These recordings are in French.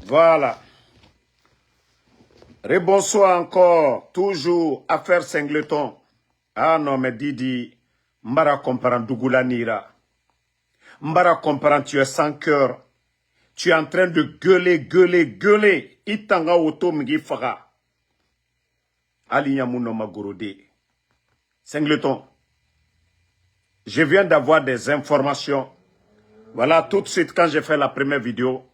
Voilà. Rebonsoir encore. Toujours affaire Singleton. Ah non, mais Didi, Mbara comprend Dougoula Nira. Mbara comprend, tu es sans cœur. Tu es en train de gueuler. Itanga auto migi faga. Aliyamuno Magorode. Singleton. Je viens d'avoir des informations. Voilà, tout de suite, quand j'ai fait la première vidéo,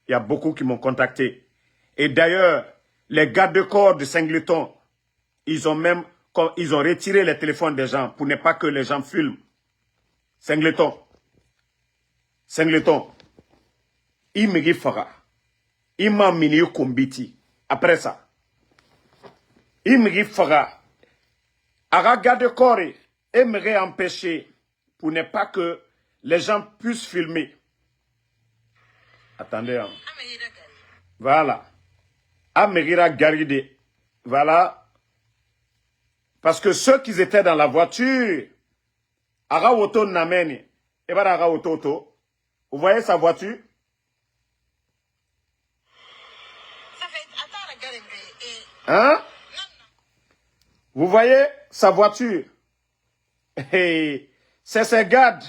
il y a beaucoup qui m'ont contacté. Et d'ailleurs, les gardes-corps de Singleton, ils ont retiré les téléphones des gens pour ne pas que les gens filment. Singleton, il me fera. Il m'a mini kombiti. Après ça, il me fera. À garde-corps, et me empêcher pour ne pas que les gens puissent filmer. Attendez. Hein. Voilà. Amerira Garide. Voilà. Parce que ceux qui étaient dans la voiture, Arawoto Nameni, et voilà Arawoto, vous voyez sa voiture? Hein? Vous voyez sa voiture? C'est ces gardes.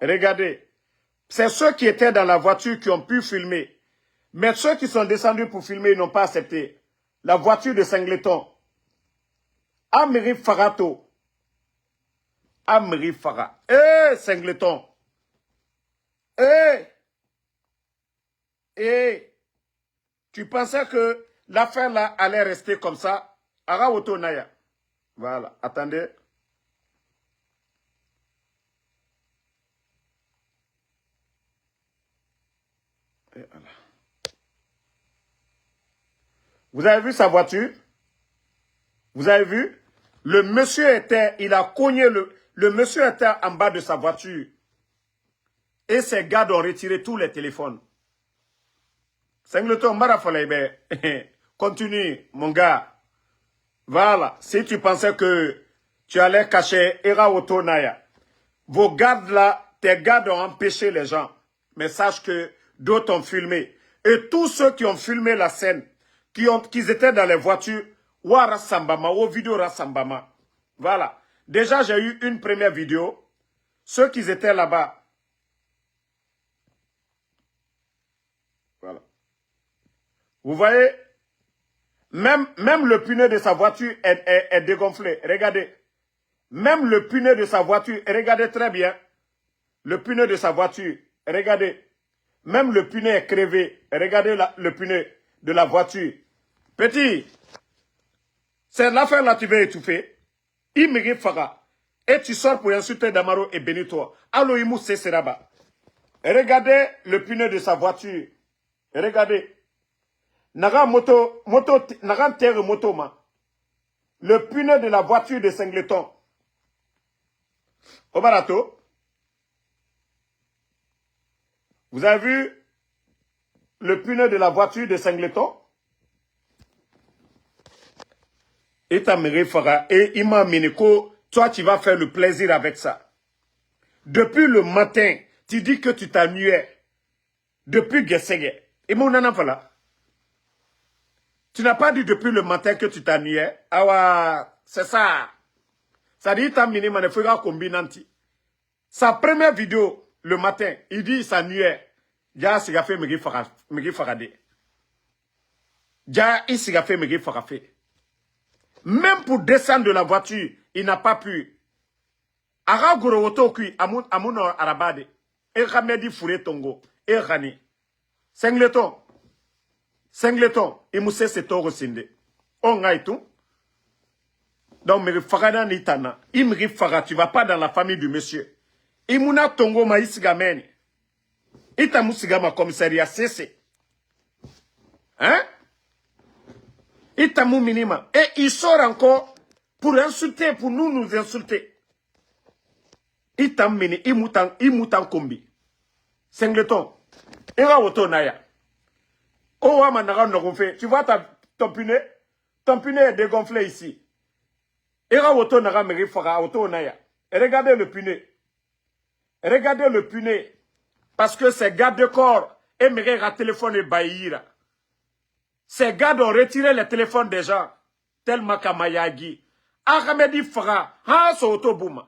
Regardez. C'est ceux qui étaient dans la voiture qui ont pu filmer. Mais ceux qui sont descendus pour filmer, ils n'ont pas accepté. La voiture de Singleton. Amiri Farato. Amiri Farah. Singleton. Tu pensais que l'affaire là allait rester comme ça? Arawoto Naya. Voilà. Attendez. Vous avez vu sa voiture? Vous avez vu? Le monsieur était, il a cogné, le monsieur était en bas de sa voiture. Et ses gardes ont retiré tous les téléphones. Singleton, continue, mon gars. Voilà. Si tu pensais que tu allais cacher Erawoto Naya, vos gardes là, tes gardes ont empêché les gens. Mais sache que d'autres ont filmé. Et tous ceux qui ont filmé la scène, qui étaient dans les voitures, Wara Sambama, ou vidéo Rassambama. Voilà. Déjà, j'ai eu une première vidéo. Ceux qui étaient là-bas. Voilà. Vous voyez, même le pneu de sa voiture est dégonflé. Regardez. Même le pneu de sa voiture, regardez très bien. Le pneu de sa voiture, regardez. Même le pneu est crevé. Regardez le pneu de la voiture. Petit, c'est l'affaire là tu veux étouffer. Imiri Faga. Et tu sors pour insulter Damaro et Benito. Allo Imou Seraba. Regardez le pneu de sa voiture. Regardez. Naga naga terre moto ma. Le pneu de la voiture de Singleton. Au barato. Vous avez vu le pneu de la voiture de Singleton? Et Ima Miniko, toi tu vas faire le plaisir avec ça. Depuis le matin, tu dis que tu t'ennuyais. Depuis Gessege. Et mon voilà. Tu n'as pas dit depuis le matin que tu t'ennuyais. Ah ouais, c'est ça. Ça dit ta mini manifera combinanti. Sa première vidéo, le matin, il dit il s'ennuyait. Ja siga fait megi farade. Ja il siga fait megi farade. Même pour descendre de la voiture, il n'a pas pu. Ara gorowoto kui amuno arabade. E ramedi fure tongo. E rani. Singleton, il mousse se toro sinde. On a et tout. Donc, me fagana nitana. Il me faga, tu vas pas dans la famille du monsieur. Imuna tongo ma isigameni. Ita musigama commissariat CC. Hein? Ita mou minima. Et il sort encore pour insulter, pour nous insulter. Ita mini, imutan kombi. Singleton. Ira woto naya. Oh, tu vois ton pneu? Ton pneu est dégonflé ici. Ira woto naga meri faga woto naya. Regardez le pneu. Regardez le pneu. Parce que ces gardes-corps et me téléphone et baïra. Ces gars ont retiré les téléphones des gens. Tellement Kamayagi. Ahmedi Fara. Ha Soto Bouma.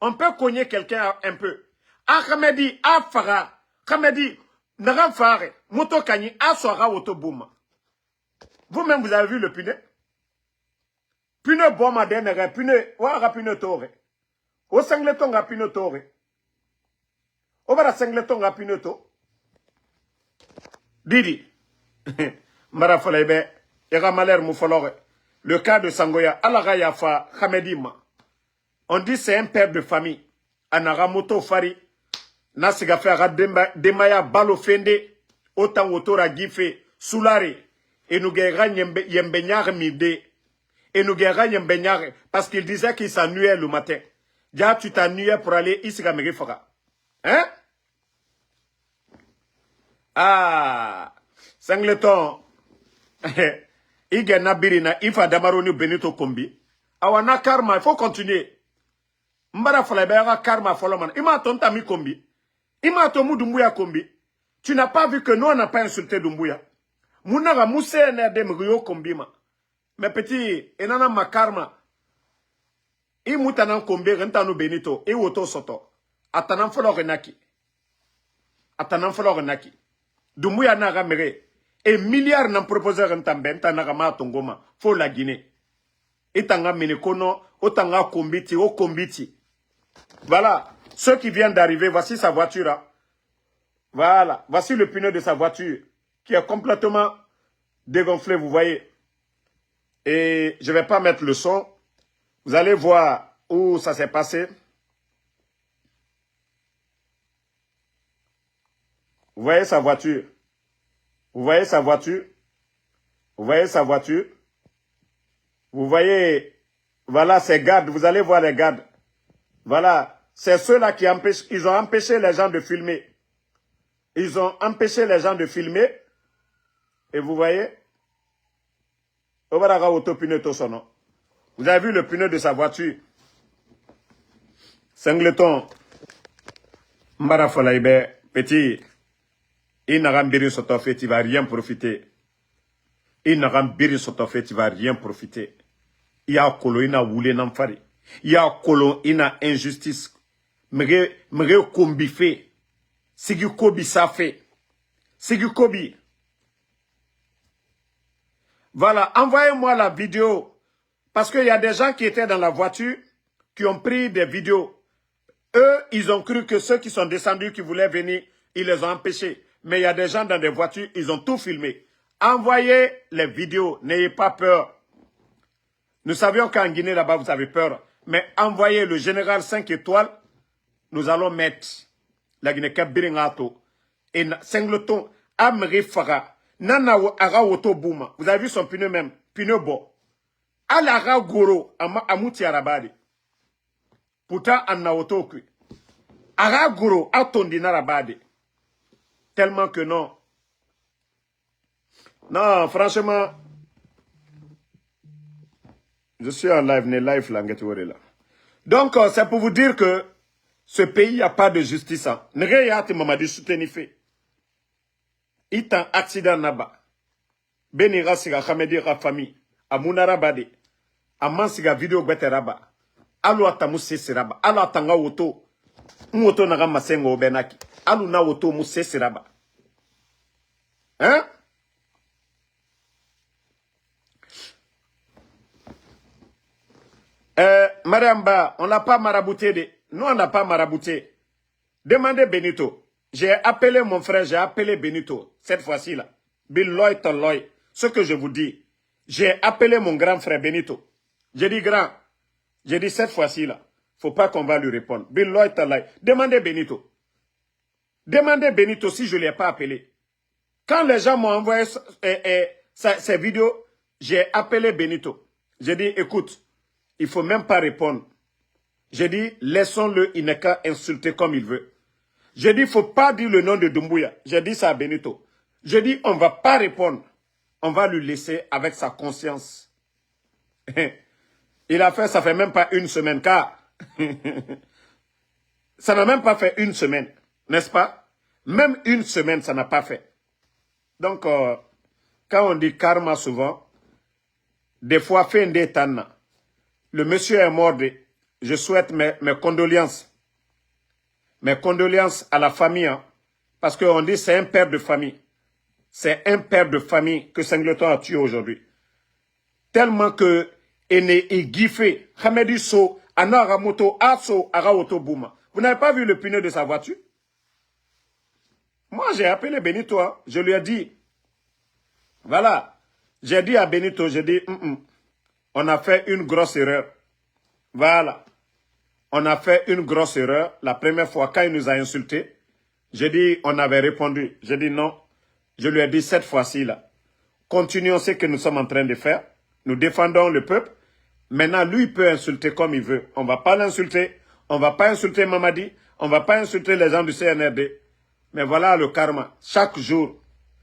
On peut cogner quelqu'un un peu. Ahmedi Afara. Ahmedi Naran Fare. Moto Kani Aswara Oto Bouma. Vous-même, vous avez vu le puné? Puné Boma Denere. Puné. Ouara Puné Tore. O Sangleton Rapino Tore. Obara Sangleton Rapino To. Didi. Marafolebe. Era Maler Moufolore. Le cas de Sangoya. Alara Yafa Hamedima. On dit c'est un père de famille. Anara Moto Fari. Nasiga Fera Demaya Balofende. Autant Otora Gife. Soulare. Et nous guérons Yembenyar Mide. Et nous guérons Yembenyar. Parce qu'il disait qu'il s'ennuyait le matin. Déjà, tu t'ennuyais pour aller ici à Megifora. Hein? Ah! Sangleton. Igena Birina, Ifa Damaroni Benito Kombi. Awana karma, il faut continuer. Mbara Falebera karma Foloman. Ima ton tami Kombi. Ima tomu Dumbuya Kombi. Tu n'as pas vu que nous, on n'a pas insulté Dumbuya. Mounara Mousse Nerde Mrio Kombima. Mais petit, enana ma karma. I mutanan Kombi rentano Benito. I woto soto. Atanan Folorenaki. Atanan Folorenaki. Dumbuya naga mere. Et milliards n'en proposé rentamben, tanagama tongoma. Faut la Guinée. Et tanga menekono, otanga kombiti, o kombiti. Voilà. Ceux qui viennent d'arriver, voici sa voiture. Hein. Voilà. Voici le pneu de sa voiture. Qui est complètement dégonflé, vous voyez. Et je ne vais pas mettre le son. Vous allez voir où ça s'est passé. Vous voyez sa voiture. Vous voyez sa voiture. Vous voyez sa voiture. Vous voyez, voilà ces gardes. Vous allez voir les gardes. Voilà. C'est ceux-là qui empêchent. Ils ont empêché les gens de filmer. Ils ont empêché les gens de filmer. Et vous voyez. Vous avez vu le pneu de sa voiture. Singleton. Mbara Folaïbe. Petit. Il n'a rien sur ton fait, tu vas rien profiter. Il n'a rien sur ton fait, tu vas rien profiter. Il y a colo, il n'a voulu n'en faire. Il y a colo, il n'a injustice. Mre kombi fait. Sigi kobi ça fait. Sigi kobi. Voilà, envoyez-moi la vidéo. Parce qu'il y a des gens qui étaient dans la voiture, qui ont pris des vidéos. Eux, ils ont cru que ceux qui sont descendus, qui voulaient venir, ils les ont empêchés. Mais il y a des gens dans des voitures, ils ont tout filmé. Envoyez les vidéos, n'ayez pas peur. Nous savions qu'en Guinée, là-bas, vous avez peur. Mais envoyez le général 5 étoiles, nous allons mettre la Guinée-Cap-Biringato. Et Singleton, Amri Fara. Nana Ara Woto Bouma. Vous avez vu son pneu même. Pneu bon. Alara Goro. Amouti Arabadi. Pourtant, Anna Woto Kui. Ara Goro. Atondi Narabadi. Tellement que non. Non, franchement. Je suis en live. Ne live là. Donc, c'est pour vous dire que ce pays, il n'y a pas de justice. Ne regarde Mamadi Soutenife. Il y a un accident là-bas. Benira siga Khamedi ra famille. A Mounara Bade. A Mansiga vidéo gwete raba. Alu atamu sese raba. Alu atanga woto. Mwoto naga masengo obenaki. Alu na woto mu sese raba. Hein? Madame Ba, on l'a pas marabouté. Nous, on n'a pas marabouté. Demandez Benito. J'ai appelé mon frère, j'ai appelé Benito. Cette fois-ci, là. Billoy Toloy. Ce que je vous dis. J'ai appelé mon grand frère Benito. J'ai dit grand. J'ai dit cette fois-ci, là. Faut pas qu'on va lui répondre. Billoy Toloy. Demandez Benito. Demandez Benito si je ne l'ai pas appelé. Quand les gens m'ont envoyé ces vidéos, j'ai appelé Benito. J'ai dit, écoute, il faut même pas répondre. J'ai dit, laissons-le, il n'est qu'à insulter comme il veut. J'ai dit, il ne faut pas dire le nom de Doumbouya. J'ai dit ça à Benito. J'ai dit, on ne va pas répondre. On va lui laisser avec sa conscience. Il a fait, ça fait même pas une semaine, car ça n'a même pas fait une semaine, n'est-ce pas? Même une semaine, ça n'a pas fait. Donc, quand on dit karma souvent, des fois, fin des temps, le monsieur est mort. Je souhaite mes condoléances. Mes condoléances à la famille. Hein, parce qu'on dit c'est un père de famille. C'est un père de famille que Singleton a tué aujourd'hui. Tellement que il est giffé. Hamedi So, Anaramoto, Aso, Araoto Bouma. Vous n'avez pas vu le pneu de sa voiture? Moi, j'ai appelé Benito. Hein. Je lui ai dit, voilà. J'ai dit à Benito, j'ai dit, on a fait une grosse erreur. Voilà. On a fait une grosse erreur. La première fois, quand il nous a insultés, j'ai dit, on avait répondu. J'ai dit non. Je lui ai dit, cette fois-ci, là, continuons ce que nous sommes en train de faire. Nous défendons le peuple. Maintenant, lui, il peut insulter comme il veut. On ne va pas l'insulter. On ne va pas insulter Mamadi. On ne va pas insulter les gens du CNRD. Mais voilà le karma. Chaque jour,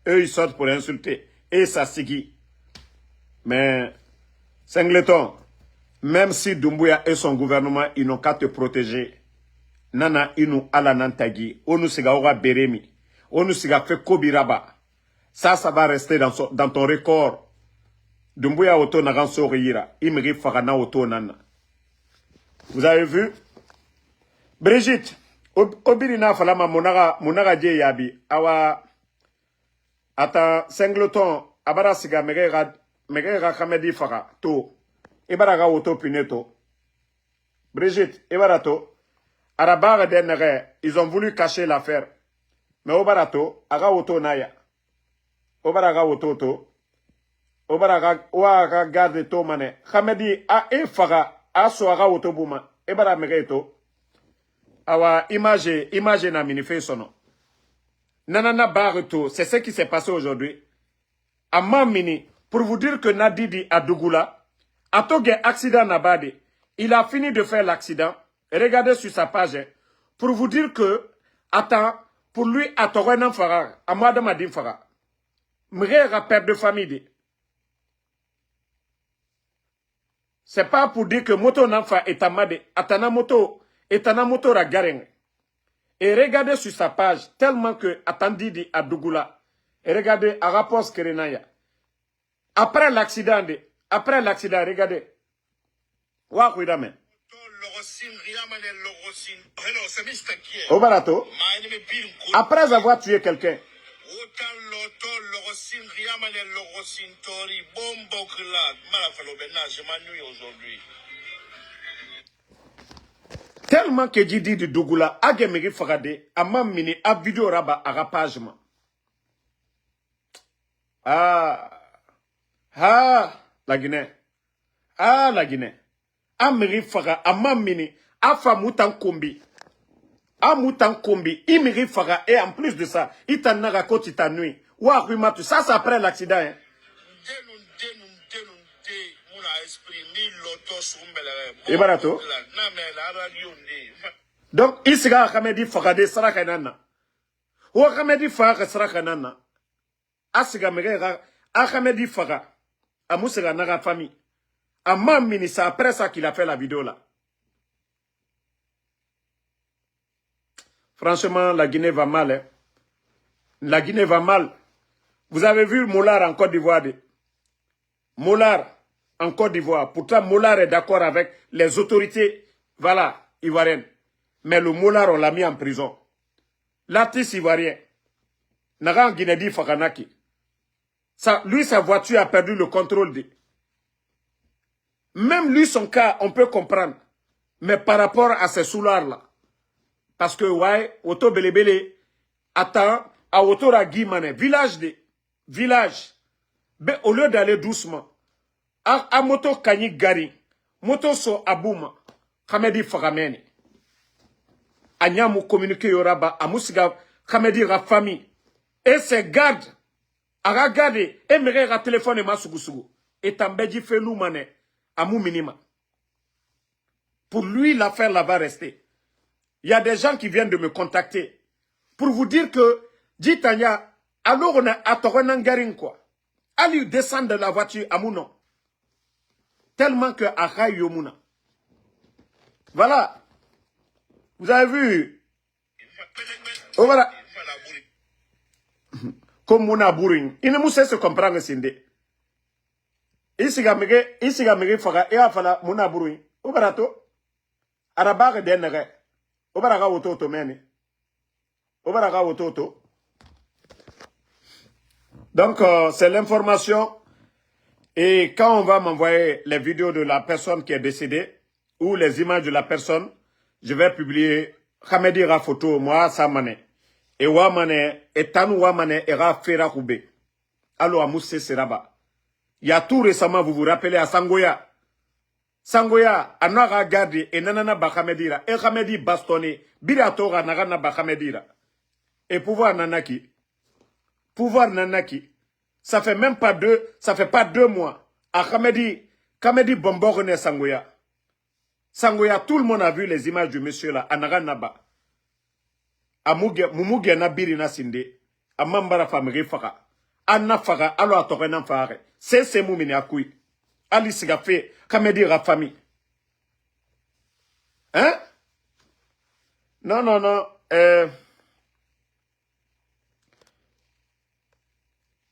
eux, ils sortent pour insulter. Et ça sigui. Mais, Singleton, même si Doumbouya et son gouvernement, ils n'ont qu'à te protéger. Nana inu ala nantagi. Onu siga ora beremi. Onu siga fait kobiraba. Ça va rester dans ton record. Doumbouya auto nagan sorira. Imri fagana auto nana. Vous avez vu? Brigitte. Obirina falama monaga je yabi. Awa. Ata Singleton. Abara siga megera kamedi faga. To. Ibaraga auto pineto. Brigitte. Ibarato. Arabaga denere. Ils ont voulu cacher l'affaire. Mais au barato. Aga auto naya. Obaraga ototo. Obaraga waga garde to mane. Khamedi a efaga a soaga otobuma. Ebara megeto. Awa image na minife sono. Nanana bareto. C'est ce qui s'est passé aujourd'hui. A Mamini, pour vous dire que Nadidi a Dougoula, a toge accident nabade. Il a fini de faire l'accident. Regardez sur sa page. Pour vous dire que, attends, pour lui, à Torenan Farah, à Madame Adim Farah. Mrera père de famille. C'est pas pour dire que moto n'enfa est amade. Atana moto la gareng. Et regardez sur sa page, tellement que attendidi à Dougoula. Et regardez à rapport Kerenaya. Après l'accident, regardez. Waouidame. Au barato. Après avoir tué quelqu'un. Tellement que Didi de Dougoula a gemiri fagade, a mamini, a vidéo raba a rapagement. La Guinée. La Guinée. A miri faga, a mamini, a fa moutan kombi. A moutan kombi, il miri faga, et en plus de ça, il t'en a raconté ta nuit. Ça, c'est après l'accident. Hein. Et barato. Donc, il sera Hamedi Fagade Sarakanana. Ou Hamedi Faga Sarakanana. Asiga Megera, Hamedi Faga. A Moussera Naga famille. A Mamini, c'est après ça qu'il a fait la vidéo là. Franchement, la Guinée va mal. Hein. La Guinée va mal. Vous avez vu Moulard en Côte d'Ivoire. Moulard en Côte d'Ivoire. Pourtant, Moulard est d'accord avec les autorités, voilà, ivoiriennes. Mais le Moulard, on l'a mis en prison. L'artiste ivoirien, Nagan Guinedi Fakanaki. Lui, sa voiture a perdu le contrôle de. Même lui, son cas, on peut comprendre. Mais par rapport à ces soulards-là. Parce que, ouais, Auto Belebele, attend, à Auto Ragimane, village. Ben, au lieu d'aller doucement, à moto Kanyi Gari, moto so Abouma, Khamedi Fagameni. Anyamu communiqué yoraba, à Moussiga, Khamedi Rafami. Et ses gardes, à regarder, et me téléphone et Masugusugu. Et Tambedji fait l'oumane, à Mou minima. Pour lui, l'affaire là va rester. Il y a des gens qui viennent de me contacter pour vous dire que, dit Tanya, alors on a Atorenangarin quoi. Allez descendre de la voiture à Mounon. Tellement que Akai Yomuna. Voilà. Vous avez vu. Oh, voilà. Comme Mouna Bourin. Il ne m'a se comprendre, Sindé. Ici, gamege, faga, et afala, Mouna Bourin. Au barato. Arabaga denere. Au baraga ototo, meni. Au baraga ototo. Donc, c'est l'information. Et quand on va m'envoyer les vidéos de la personne qui est décédée, ou les images de la personne, je vais publier Hamedi ra photo, moi, ça mané. Et Wamane, et Tanou Wamane, era Fera Koube. Allo Amousse Seraba. Il y a tout récemment, vous vous rappelez, à Sangoya. Sangoya, Anara Gardi, et Nanana Bahamedira, et Hamedi bastonné, Biratora Narana Bahamedira. Et pouvoir Nanaki. Pouvoir Nanaki. Ça fait même pas deux mois. À Kamedi Bomborne Sangoya. Sangoya, tout le monde a vu les images du monsieur là, à Naranaba. A Mumugia Nabiri Nasinde, à Mambara Famiri Faka. Anna Faka, alo a Torenan Fare. C'est Moumini Akoui. Alice Gafé, Kamedi Rafami. Hein? Non.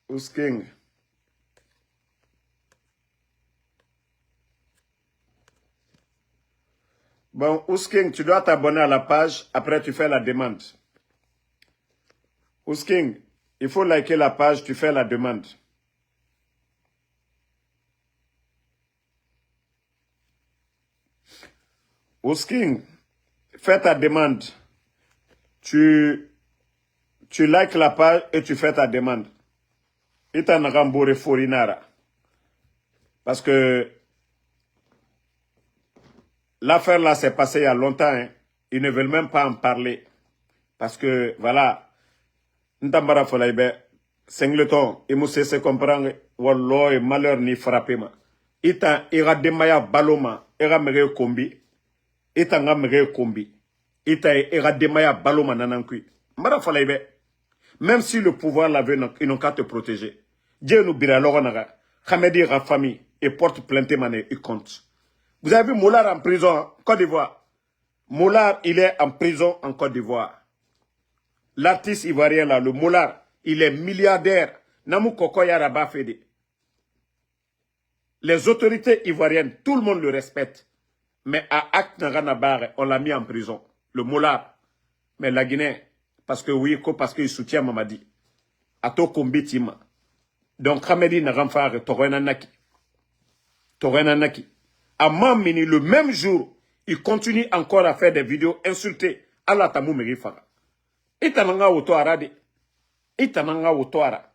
Ousking. Bon, Ousking, tu dois t'abonner à la page, après tu fais la demande. Ousking, il faut liker la page, tu fais la demande. Ousking, fais ta demande. Tu likes la page et tu fais ta demande. Et t'en remboursé Forinara. Parce que l'affaire là s'est passée il y a longtemps. Hein. Ils ne veulent même pas en parler. Parce que, voilà, Ntambara Folaïbe, Singleton, il m'a se comprendre, Wallo et malheur ni frappé. Ita ira demaya baloma, ira mere kombi. Ita nga mere kombi. Ita ira demaya baloma nanankui. Mbara Folaïbe, même si le pouvoir l'avait, ils n'ont qu'à te protéger. Dieu nous bira l'oranaga. Hamedi ra famille et porte plainte mané, il compte. Vous avez vu Moulard en prison en Côte d'Ivoire. Moulard, il est en prison en Côte d'Ivoire. L'artiste ivoirien là, le Moulard, il est milliardaire. Namou Koko Yaraba Fede. Les autorités ivoiriennes, tout le monde le respecte. Mais à Acte Naganabare, on l'a mis en prison. Le Moulard. Mais la Guinée, parce que oui, parce qu'il soutient Mamadi. Ato Kombitima. Donc, Hamedi Nagamfare, Torenanaki. Torenanaki. À Mamini, le même jour, il continue encore à faire des vidéos insultées à la Tamou Merifara. Itananga Otoara de. Itananga Otoara.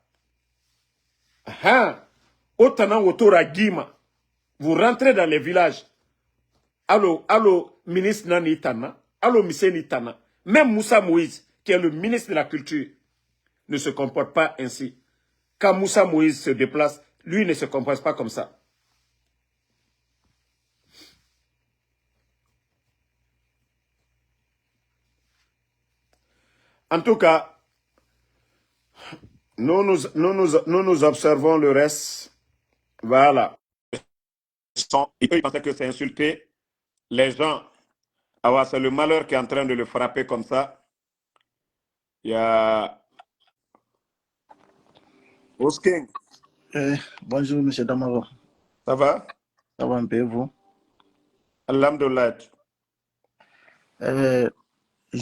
Ah, Otana Otora Gima. Vous rentrez dans les villages. Allô, ministre Nani Itana. Allô, Misseni Itana. Même Moussa Moïse, qui est le ministre de la Culture, ne se comporte pas ainsi. Quand Moussa Moïse se déplace, lui ne se comporte pas comme ça. En tout cas, nous observons le reste. Voilà. Ils pensaient que c'est insulté. Les gens, c'est le malheur qui est en train de le frapper comme ça. Il y a Osking. Bonjour, M. Damaro. Ça va? Ça va un peu, vous? Alhamdoulilah.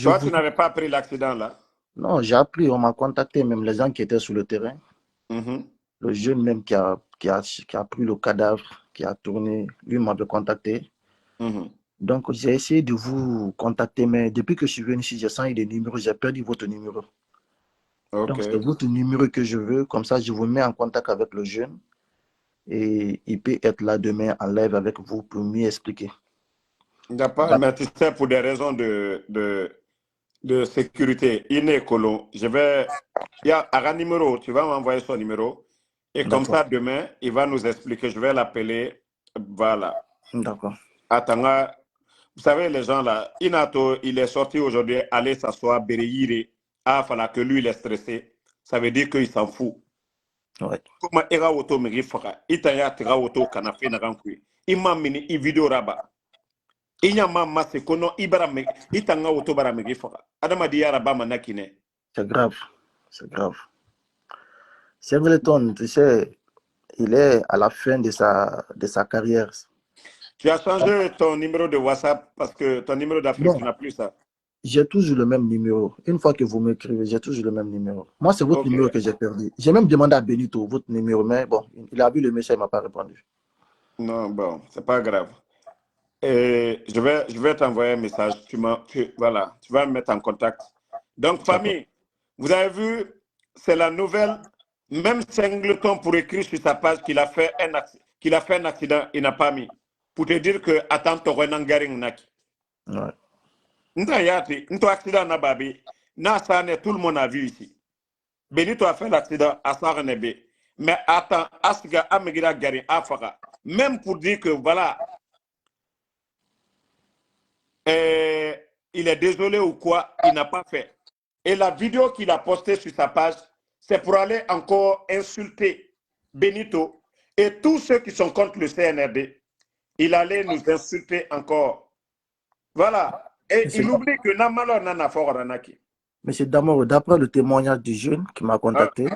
Toi, tu n'avais pas pris l'accident là? Non, j'ai appris, on m'a contacté, même les gens qui étaient sur le terrain. Le jeune même qui a pris le cadavre, qui a tourné, lui m'avait contacté. Donc, j'ai essayé de vous contacter, mais depuis que je suis venu ici, j'ai senti des numéros, j'ai perdu votre numéro. Donc, c'est votre numéro que je veux, comme ça, je vous mets en contact avec le jeune et il peut être là demain en live avec vous pour mieux expliquer. Il n'y a pas, mais tu sais, pour des raisons de sécurité, Colon, il y a un numéro, tu vas m'envoyer son numéro, et comme ça, demain, il va nous expliquer, je vais l'appeler, voilà. D'accord. Attends, vous savez, les gens là, Inato, il est sorti aujourd'hui, aller s'asseoir, Bereyire, fallait que lui, il est stressé, ça veut dire qu'il s'en fout. Ouais. Comment era auto me rifaka, itaya tira auto kanafe na gankui, ima mini i video raba. Inya mama se kono ibara me itanga auto bara me rifaka. Adama di yara ba manakine. C'est grave, c'est grave. Singleton, tu sais, il est à la fin de sa carrière. Tu as changé ton numéro de WhatsApp parce que ton numéro d'Afrique, Non, tu n'as plus ça. j'ai toujours le même numéro. Une fois que vous m'écrivez, j'ai toujours le même numéro. Moi, c'est votre Ok. numéro que j'ai perdu. J'ai même demandé à Benito votre numéro, mais bon, il a vu le message, il ne m'a pas répondu. Non, bon, c'est pas grave. Et je vais t'envoyer un message. Voilà, tu vas me mettre en contact. Donc, D'accord. famille, vous avez vu, c'est la nouvelle. Même Singleton pour écrire sur sa page qu'il a fait un accident, il n'a pas mis. Pour te dire que, attends, tu auras un garing naki. Ouais. Nta yati, nto accident na babi, na sane, tout le monde a vu ici. Benito a fait l'accident à Saranebe. Mais attends, Asga Amegira Gari Afaka. Même pour dire que voilà, il est désolé ou quoi, il n'a pas fait. Et la vidéo qu'il a postée sur sa page, c'est pour aller encore insulter Benito et tous ceux qui sont contre le CNRD. Il allait nous insulter encore. Voilà. Et il oublie que Namalo Nana Foranaki. Monsieur Damoro, d'après le témoignage du jeune qui m'a contacté,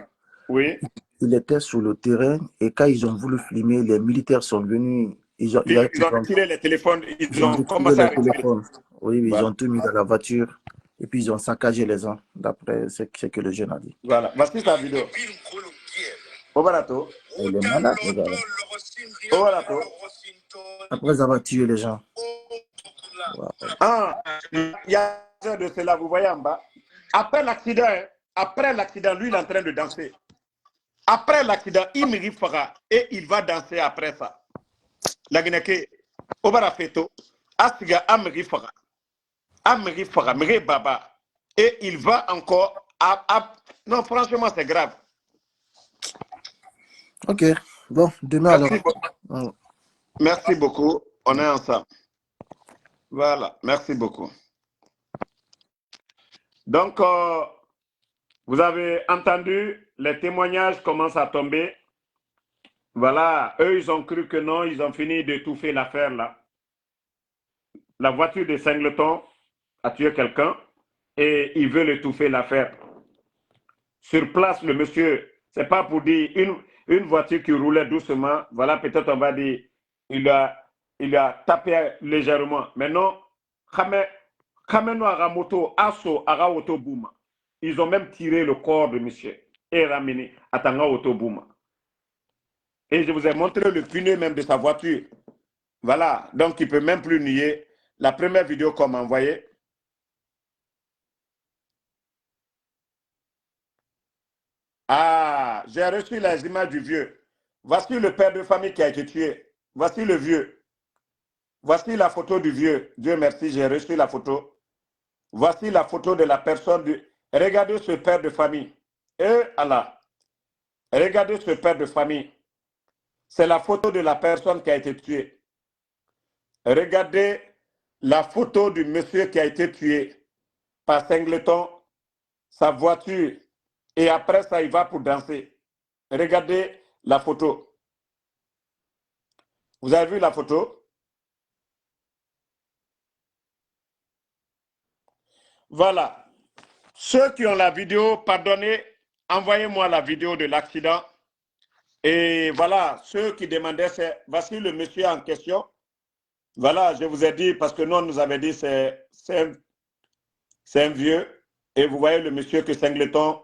Oui. il était sur le terrain et quand ils ont voulu filmer, les militaires sont venus. Ils ont Retiré les téléphones, ils ont retiré commencé à les retirer. téléphones. Oui, ils Voilà. ont tout mis dans la voiture et puis ils ont saccagé les gens, d'après ce que le jeune a dit. Voilà. Voici sa vidéo. Au barato. Il est malade, le gars. Au barato. Après avoir tué les gens. Wow. Ah, il y a de cela, vous voyez en bas. Après l'accident, lui, il est en train de danser. Après l'accident, il me fera et il va danser après ça. La Guinée, au barafeto, Asiga Amri fera. Amri fera, Mri Baba. Et il va encore. Non, franchement, c'est grave. Ok, bon, demain alors. Merci beaucoup. On est ensemble. Voilà, merci beaucoup. Donc, vous avez entendu, les témoignages commencent à tomber. Voilà, eux, ils ont cru que non, ils ont fini d'étouffer l'affaire là. La voiture de Singleton a tué quelqu'un et ils veulent étouffer l'affaire. Sur place, le monsieur, c'est pas pour dire une voiture qui roulait doucement, voilà, peut-être on va dire, il a tapé légèrement. Mais non, ils ont même tiré le corps de monsieur et ramené à Tanga Auto Bouma. Et je vous ai montré le pneu même de sa voiture. Voilà, donc il ne peut même plus nier. La première vidéo qu'on m'a envoyée. Ah, j'ai reçu les images du vieux. Voici le père de famille qui a été tué. Voici le vieux. Voici la photo du vieux. Dieu merci, j'ai reçu la photo. Voici la photo de la personne. Regardez ce père de famille. Et Allah. Regardez ce père de famille. C'est la photo de la personne qui a été tuée. Regardez la photo du monsieur qui a été tué par Singleton, sa voiture. Et après ça, il va pour danser. Regardez la photo. Vous avez vu la photo? Voilà. Ceux qui ont la vidéo, pardonnez, envoyez-moi la vidéo de l'accident. Et voilà, ceux qui demandaient, voici le monsieur en question. Voilà, je vous ai dit, parce que nous, on nous avait dit, c'est un vieux. Et vous voyez le monsieur que Singleton,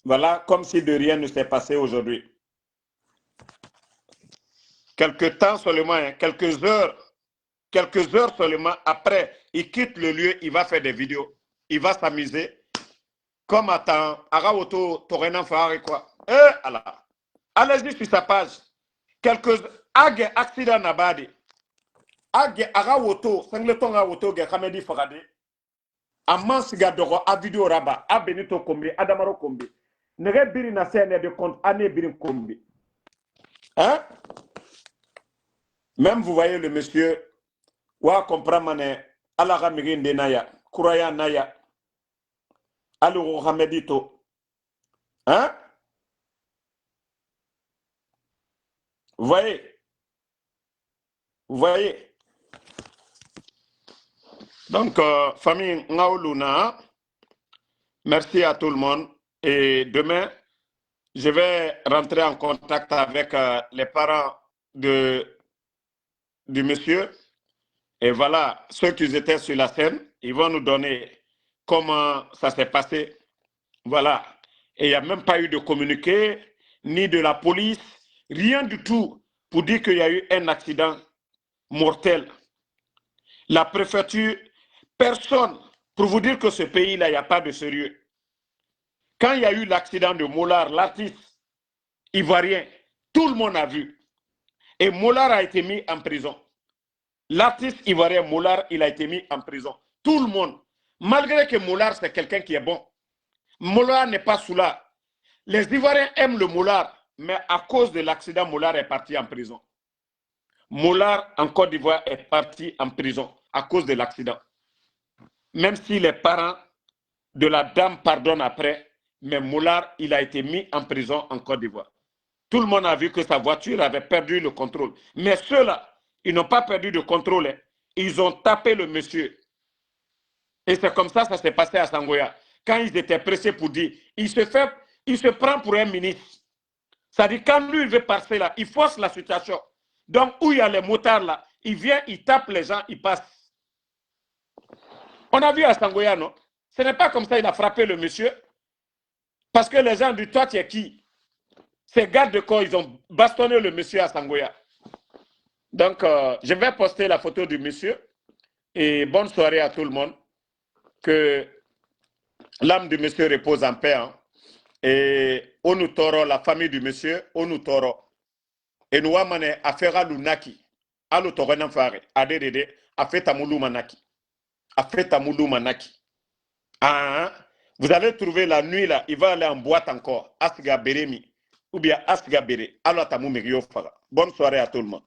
voilà, comme si de rien ne s'est passé aujourd'hui. Quelques temps seulement, hein, quelques heures seulement après, il quitte le lieu, il va faire des vidéos. Il va s'amuser. Comme attends, Araoto, Torenan Fahari quoi. Allah. Allez-y sur sa page. Quelques accidents nabadi. Araoto, Singleton Araoto, Kamedi Farade. Amman siga dogo a vidéo raba, a Benito Kombi, Adamaro Kombi. Nere biri na scène de compte, ane biri Kombi. Hein? Même vous voyez le monsieur, wa comprendre ala ramirinde naya, kuraya naya, alu Hamedito. Hein? Vous voyez? Vous voyez? Donc, famille Ngaouluna, merci à tout le monde. Et demain, je vais rentrer en contact avec les parents du monsieur. Et voilà, ceux qui étaient sur la scène, ils vont nous donner comment ça s'est passé. Voilà. Et il n'y a même pas eu de communiqué, ni de la police, rien du tout pour dire qu'il y a eu un accident mortel. La préfecture, personne, pour vous dire que ce pays-là, il n'y a pas de sérieux. Quand il y a eu l'accident de Mollard, l'artiste ivoirien, tout le monde a vu. Et Mollard a été mis en prison. L'artiste ivoirien Mollard, il a été mis en prison. Tout le monde. Malgré que Mollard, c'est quelqu'un qui est bon. Mollard n'est pas sous là. Les Ivoiriens aiment le Mollard, mais à cause de l'accident, Mollard est parti en prison. Mollard, en Côte d'Ivoire, est parti en prison à cause de l'accident. Même si les parents de la dame pardonnent après, mais Mollard, il a été mis en prison en Côte d'Ivoire. Tout le monde a vu que sa voiture avait perdu le contrôle. Mais ceux-là, ils n'ont pas perdu de contrôle. Hein. Ils ont tapé le monsieur. Et c'est comme ça s'est passé à Sangoya. Quand ils étaient pressés pour dire, il se prend pour un ministre. C'est-à-dire, quand lui, il veut passer là, il force la situation. Donc, où il y a les motards là, il vient, il tape les gens, il passe. On a vu à Sangoya, non? Ce n'est pas comme ça il a frappé le monsieur. Parce que les gens du toi, tu es qui? Ces gardes de corps, ils ont bastonné le monsieur à Sangoya. Donc, je vais poster la photo du monsieur. Et bonne soirée à tout le monde. Que l'âme du monsieur repose en paix. Hein. Et Onutoro, la famille du monsieur, Onutoro. Et nous avons affaire à Lunaki. À l'autorenan fare. Adede, afeta moulou manaki. Afeta moulou manaki. Ah, vous allez trouver la nuit là, il va aller en boîte encore. Asga Beremi. Ou bien Asga Bere. Alors, tamou Bonne soirée à tout le monde.